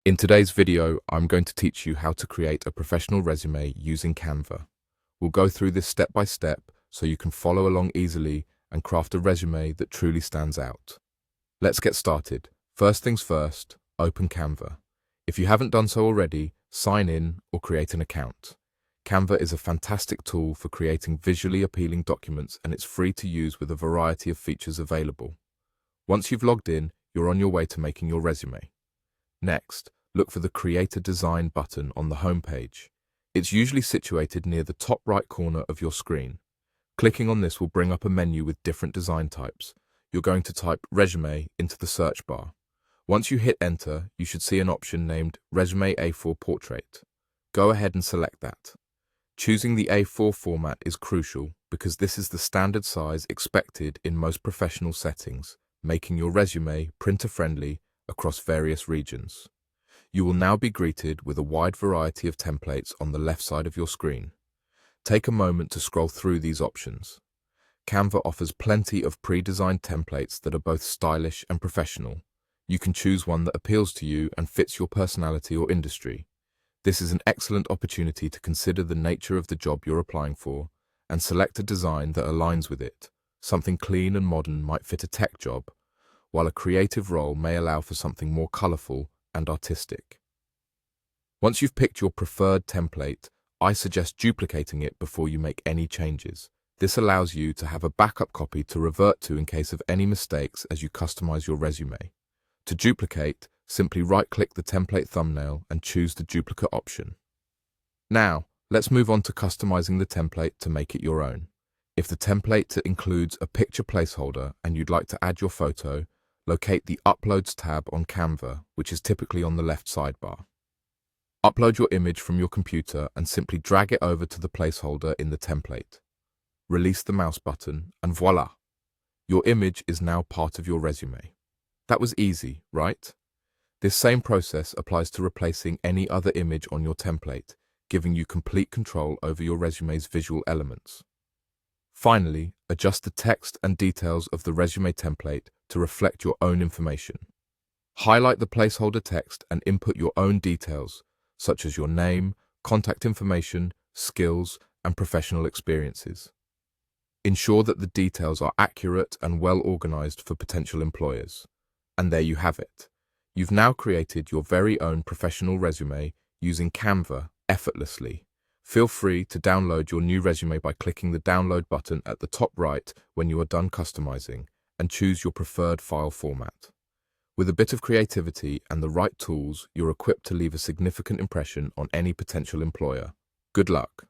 In today's video, I'm going to teach you how to create a professional resume using Canva. We'll go through this step by step so you can follow along easily and craft a resume that truly stands out. Let's get started. First things first, open Canva. If you haven't done so already, sign in or create an account. Canva is a fantastic tool for creating visually appealing documents, and it's free to use with a variety of features available. Once you've logged in, you're on your way to making your resume. Next, look for the Create a Design button on the home page. It's usually situated near the top right corner of your screen. Clicking on this will bring up a menu with different design types. You're going to type Resume into the search bar. Once you hit Enter, you should see an option named Resume A4 Portrait. Go ahead and select that. Choosing the A4 format is crucial because this is the standard size expected in most professional settings, making your resume printer-friendly across various regions. You will now be greeted with a wide variety of templates on the left side of your screen. Take a moment to scroll through these options. Canva offers plenty of pre-designed templates that are both stylish and professional. You can choose one that appeals to you and fits your personality or industry. This is an excellent opportunity to consider the nature of the job you're applying for and select a design that aligns with it. Something clean and modern might fit a tech job, while a creative role may allow for something more colorful and artistic. Once you've picked your preferred template, I suggest duplicating it before you make any changes. This allows you to have a backup copy to revert to in case of any mistakes as you customize your resume. To duplicate, simply right-click the template thumbnail and choose the duplicate option. Now, let's move on to customizing the template to make it your own. If the template includes a picture placeholder and you'd like to add your photo, locate the Uploads tab on Canva, which is typically on the left sidebar. Upload your image from your computer and simply drag it over to the placeholder in the template. Release the mouse button and voila! Your image is now part of your resume. That was easy, right? This same process applies to replacing any other image on your template, giving you complete control over your resume's visual elements. Finally, adjust the text and details of the resume template to reflect your own information. Highlight the placeholder text and input your own details, such as your name, contact information, skills, and professional experiences. Ensure that the details are accurate and well organized for potential employers. And there you have it. You've now created your very own professional resume using Canva effortlessly. Feel free to download your new resume by clicking the download button at the top right when you are done customizing, and choose your preferred file format. With a bit of creativity and the right tools, you're equipped to leave a significant impression on any potential employer. Good luck.